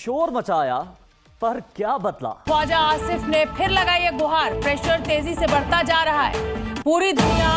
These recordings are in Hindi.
शोर मचाया, पर क्या बदला? ख्वाजा आसिफ ने फिर लगाई है गुहार। प्रेशर तेजी से बढ़ता जा रहा है। पूरी दुनिया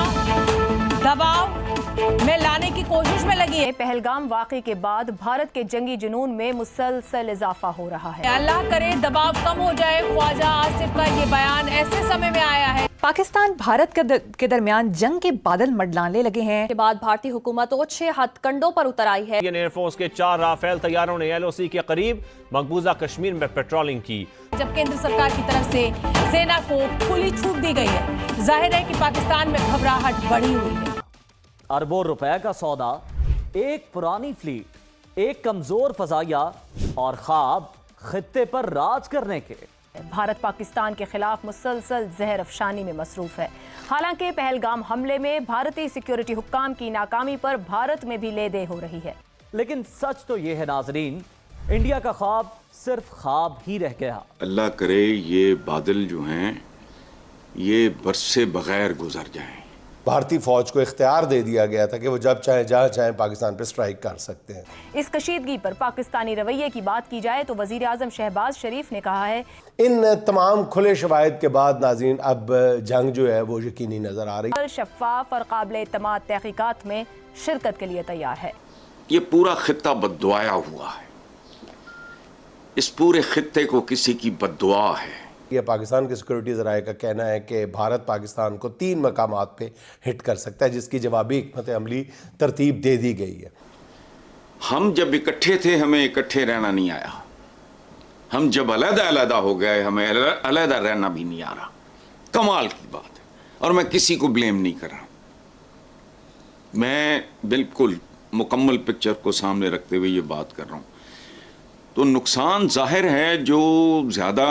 दबाव में लाने की कोशिश में लगी है। पहलगाम वाकये के बाद भारत के जंगी जुनून में मुसलसल इजाफा हो रहा है। अल्लाह करे दबाव कम हो जाए। ख्वाजा आसिफ का ये बयान ऐसे समय में आया है। पाकिस्तान भारत के दरमियान जंग के बादल मंडलाने लगे हैं। के बाद भारतीय हुकूमत 6 हथकंडों पर उतर आई है। इंडियन एयरफोर्स के 4 राफेल तैयारों ने LOC के करीब मकबूजा कश्मीर में पेट्रोलिंग की। जब केंद्र सरकार की तरफ से सेना को खुली छूट दी गई है, जाहिर है कि पाकिस्तान में घबराहट बढ़ी हुई है। अरबों रुपए का सौदा, एक पुरानी फ्लीट, एक कमजोर फजाइया और ख्वाब खित्ते पर राज करने के। भारत पाकिस्तान के खिलाफ मुसलसल जहर अफशानी में मसरूफ है। हालांकि पहलगाम हमले में भारतीय सिक्योरिटी हुक्काम की नाकामी पर भारत में भी ले दे हो रही है। लेकिन सच तो यह है नाजरीन, इंडिया का ख्वाब सिर्फ ख्वाब ही रह गया। अल्लाह करे ये बादल जो हैं ये बरसे बगैर गुजर जाएं। भारतीय फौज को इख्तियार दे दिया गया था कि वो जब चाहे जहाँ चाहे पाकिस्तान पर स्ट्राइक कर सकते हैं। इस कशीदगी पर पाकिस्तानी रवैये की बात की जाए तो वजीर आजम शहबाज शरीफ ने कहा है, इन तमाम खुले शवाहिद के बाद नाज़रीन अब जंग जो है वो यकीनी नजर आ रही है। शफाफ और काबिल एतमाद तहकीकात में शिरकत के लिए तैयार है। ये पूरा खित्ता बद्दुआया हुआ है। इस पूरे खित्ते को किसी की बद्दुआ है। ये पाकिस्तान के सिक्योरिटी ज़राए का कहना है कि भारत पाकिस्तान को 3 मकामात पे हिट कर सकता है, जिसकी जवाबी हिकमत अमली तरतीब दे दी गई है। हम जब इकट्ठे थे हमें इकट्ठे रहना नहीं आया। हम जब अलग-अलग हो गए हमें अलग रहना भी नहीं आ रहा। कमाल की बात है और मैं किसी को ब्लेम नहीं कर रहा। मैं बिल्कुल मुकम्मल पिक्चर को सामने रखते हुए ये बात कर रहा हूँ। तो नुकसान जाहिर है, जो ज़्यादा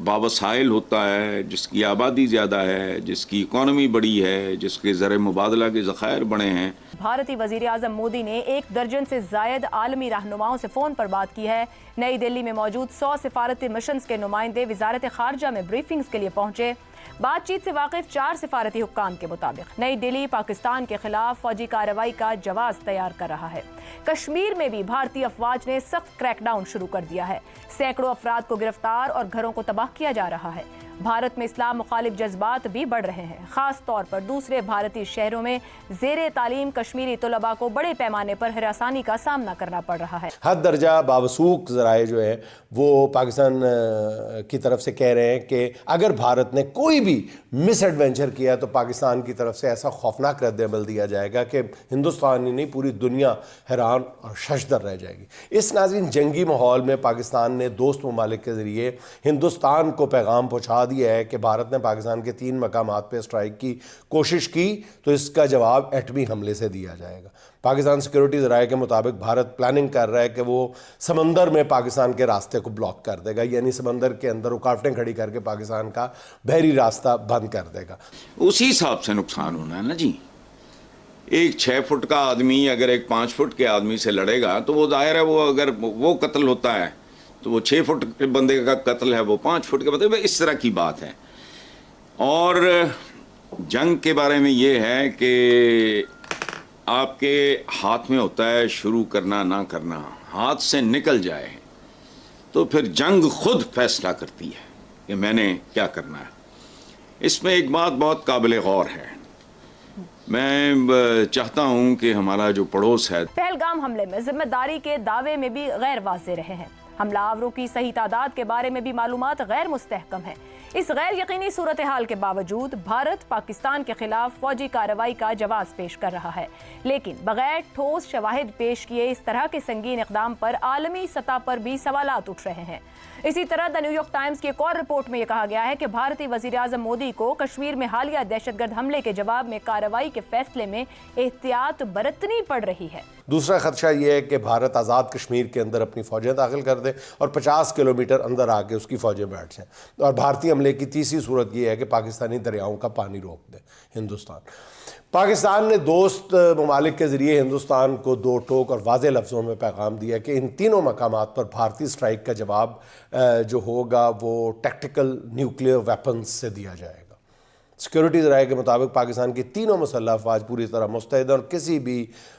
बावसाइल होता है, जिसकी आबादी ज़्यादा है, जिसकी इकॉनमी बड़ी है, जिसके ज़र मुबादला के ज़खायर बड़े हैं। भारतीय वज़ीर आज़म मोदी ने 1 दर्जन से जायद आलमी रहनुमाओं से फ़ोन पर बात की है। नई दिल्ली में मौजूद 100 सिफारती मिशंस के नुमाइंदे वज़ारत ख़ारजा में ब्रीफिंग्स के लिए पहुंचे। बातचीत से वाकिफ 4 सिफारती हुक्काम के मुताबिक नई दिल्ली पाकिस्तान के खिलाफ फौजी कार्रवाई का जवाब तैयार कर रहा है। कश्मीर में भी भारतीय अफवाज ने सख्त क्रैकडाउन शुरू कर दिया है। सैकड़ों अफराद को गिरफ्तार और घरों को तबाह किया जा रहा है। भारत में इस्लाम मुखालिफ जज्बात भी बढ़ रहे हैं। खास तौर पर दूसरे भारतीय शहरों में ज़ेरे तालीम कश्मीरी तलबा को बड़े पैमाने पर हरासानी का सामना करना पड़ रहा है। हद दर्जा बावसूख ज़राए जो है वो पाकिस्तान की तरफ से कह रहे हैं कि अगर भारत ने कोई भी मिस एडवेंचर किया तो पाकिस्तान की तरफ से ऐसा खौफनाक रद्द-ए-अमल दिया जाएगा कि हिंदुस्तान ही नहीं पूरी दुनिया हैरान और शशदर रह जाएगी। इस नाज़रीन जंगी माहौल में पाकिस्तान ने दोस्त ममालिक के ज़रिए हिंदुस्तान को पैगाम पहुँचा दिया है कि भारत ने पाकिस्तान के 3 मकामात पर स्ट्राइक की कोशिश की तो इसका जवाब एटमी हमले से दिया जाएगा। पाकिस्तान सिक्योरिटी ज़राए के मुताबिक भारत प्लानिंग कर रहा है कि वो समंदर में पाकिस्तान के रास्ते को ब्लॉक कर देगा, यानी समंदर के अंदर रुकावटें खड़ी करके पाकिस्तान का बहरी रास्ता बंद कर देगा। उसी हिसाब से नुकसान होना है ना जी। एक 6 फुट का आदमी अगर एक 5 फुट के आदमी से लड़ेगा तो वो जाहिर है वो अगर वो कत्ल होता है तो वो 6 फुट के बंदे का कत्ल है, वो 5 फुट के बंदे, इस तरह की बात है। और जंग के बारे में ये है कि आपके हाथ में होता है शुरू करना ना करना। हाथ से निकल जाए तो फिर जंग खुद फैसला करती है कि मैंने क्या करना है। इसमें एक बात बहुत काबिल गौर है। मैं चाहता हूं कि हमारा जो पड़ोस है, पहलगाम हमले में जिम्मेदारी के दावे में भी गैर वाज़ेह रहे हैं। हमलावरों की सही तादाद के बारे में भी मालूमात गैर मुस्तहकम है। इस गैर यकीनी सूरत हाल के बावजूद भारत पाकिस्तान के खिलाफ फौजी कार्रवाई का जवाब पेश कर रहा है, लेकिन बगैर ठोस शवाहिद पेश किए इस तरह के संगीन इक़दाम पर आलमी सतह पर भी सवालात उठ रहे हैं। इसी तरह द न्यूयॉर्क टाइम्स की एक और रिपोर्ट में यह कहा गया है कि भारतीय वज़ीर आज़म मोदी को कश्मीर में हालिया दहशतगर्द हमले के जवाब में कार्रवाई के फैसले में एहतियात बरतनी पड़ रही है। दूसरा खदशा ये है कि भारत आज़ाद कश्मीर के अंदर अपनी फ़ौजें दाखिल कर दे और 50 किलोमीटर अंदर आके उसकी फ़ौजें बैठ जाएँ। और भारतीय हमले की तीसरी सूरत ये है कि पाकिस्तानी दरियाओं का पानी रोक दे हिंदुस्तान। पाकिस्तान ने दोस्त ममालिक के ज़रिए हिंदुस्तान को 2 टोक और वाज़ेह लफ्ज़ों में पैगाम दिया कि इन तीनों मकामात पर भारतीय स्ट्राइक का जवाब जो होगा वो टैक्टिकल न्यूक्लियर वेपन्स से दिया जाएगा। सिक्योरिटी राय के मुताबिक पाकिस्तान की तीनों मुसल्लह अफवाज पूरी तरह मुस्तैद और किसी भी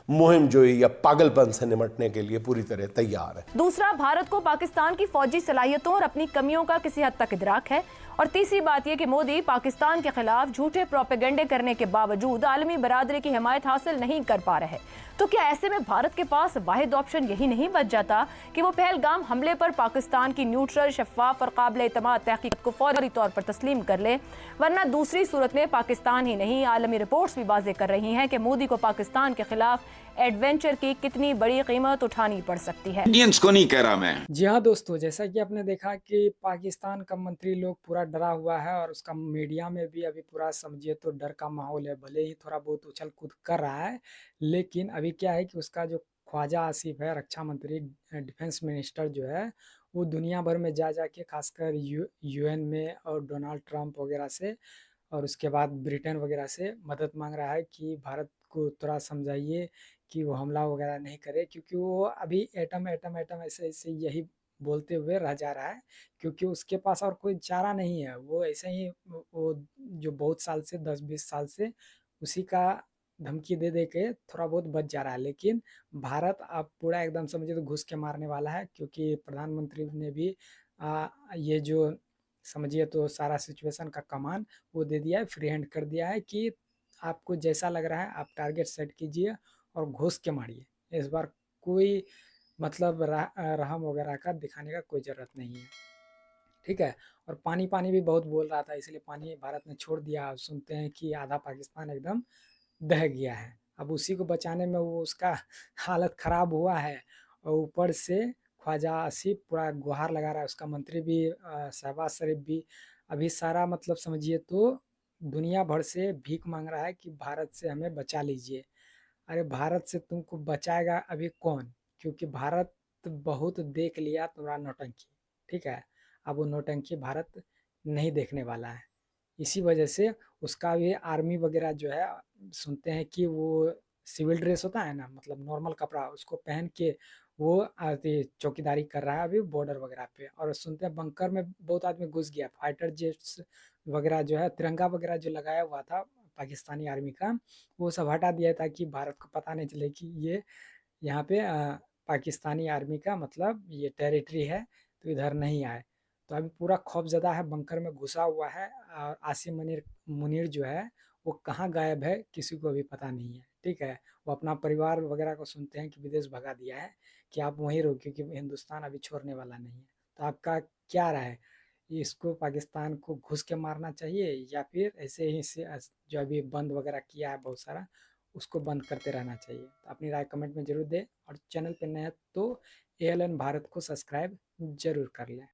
मुहिम जोई या पागलपन से निपटने के लिए पूरी तरह तैयार है। दूसरा, भारत को पाकिस्तान की फौजी सलाहियतों और अपनी कमियों का किसी हद तक इदराक है। और तीसरी बात यह कि मोदी पाकिस्तान के खिलाफ झूठे प्रोपेगेंडे करने के बावजूद आलमी बरादरी की हिमायत हासिल नहीं कर पा रहे। तो क्या ऐसे में भारत के पास वाहिद ऑप्शन यही नहीं बच जाता कि वो पहलगाम हमले पर पाकिस्तान की न्यूट्रल, शफाफ और काबिल एतमाद तहकीकात को फौरी तौर पर तस्लीम कर ले? वरना दूसरी सूरत में पाकिस्तान ही नहीं, आलमी रिपोर्ट्स भी वाज़ेह कर रही हैं कि मोदी को पाकिस्तान के खिलाफ एडवेंचर की कितनी बड़ी कीमत उठानी पड़ सकती है। इंडियंस को नहीं कह रहा मैं। जी हाँ दोस्तों, जैसा कि आपने देखा कि पाकिस्तान का मंत्री लोग पूरा डरा हुआ है और उसका मीडिया में भी अभी पूरा समझिए तो डर का माहौल है। भले ही थोड़ा बहुत उछल कूद कर रहा है, लेकिन अभी क्या है कि उसका जो ख्वाजा आसिफ है, रक्षा मंत्री, डिफेंस मिनिस्टर जो है, वो दुनिया भर में जा के खासकर यूएन में और डोनाल्ड ट्रंप वगैरह से और उसके बाद ब्रिटेन वगैरह से मदद मांग रहा है कि भारत को थोड़ा समझाइए कि वो हमला वगैरह नहीं करे, क्योंकि वो अभी एटम ऐसे यही बोलते हुए रह जा रहा है, क्योंकि उसके पास और कोई चारा नहीं है। वो ऐसे ही वो जो बहुत साल से 10-20 साल से उसी का धमकी दे के थोड़ा बहुत बच जा रहा है। लेकिन भारत अब पूरा एकदम समझिए तो घुस के मारने वाला है, क्योंकि प्रधानमंत्री ने भी ये जो समझिए तो सारा सिचुएशन का कमान वो दे दिया है, फ्री हैंड कर दिया है कि आपको जैसा लग रहा है आप टारगेट सेट कीजिए और घुस के मारिए। इस बार कोई मतलब रहम वगैरह का दिखाने का कोई ज़रूरत नहीं है, ठीक है। और पानी भी बहुत बोल रहा था, इसलिए पानी भारत ने छोड़ दिया। अब सुनते हैं कि आधा पाकिस्तान एकदम दह गया है। अब उसी को बचाने में वो उसका हालत ख़राब हुआ है और ऊपर से ख्वाजा आसिफ पूरा गुहार लगा रहा है। उसका मंत्री भी शहबाज शरीफ भी अभी सारा मतलब समझिए तो दुनिया भर से भीख मांग रहा है कि भारत से हमें बचा लीजिए। अरे भारत से तुमको बचाएगा अभी कौन? क्योंकि भारत बहुत देख लिया तुम्हारा नौटंकी, ठीक है। अब वो नौटंकी भारत नहीं देखने वाला है। इसी वजह से उसका भी आर्मी वगैरह जो है, सुनते हैं कि वो सिविल ड्रेस होता है ना, मतलब नॉर्मल कपड़ा, उसको पहन के वो चौकीदारी कर रहा है अभी बॉर्डर वगैरह पे। और सुनते हैं बंकर में बहुत आदमी घुस गया। फाइटर जेट्स वगैरह जो है, तिरंगा वगैरह जो लगाया हुआ था पाकिस्तानी आर्मी का, वो सब हटा दिया ताकि भारत को पता नहीं चले कि ये यहाँ पे पाकिस्तानी आर्मी का मतलब ये टेरिटरी है, तो इधर नहीं आए। तो अभी पूरा खौफजदा है, बंकर में घुसा हुआ है। और आसिम मुनीर जो है वो कहाँ गायब है किसी को भी पता नहीं है, ठीक है। वो अपना परिवार वगैरह को सुनते हैं कि विदेश भगा दिया है कि आप वहीं रहो, क्योंकि हिंदुस्तान अभी छोड़ने वाला नहीं है। तो आपका क्या राय है? इसको पाकिस्तान को घुस के मारना चाहिए या फिर ऐसे ही से जो अभी बंद वगैरह किया है बहुत सारा, उसको बंद करते रहना चाहिए? तो अपनी राय कमेंट में ज़रूर दें और चैनल पर नए हैं तो ALN भारत को सब्सक्राइब ज़रूर कर लें।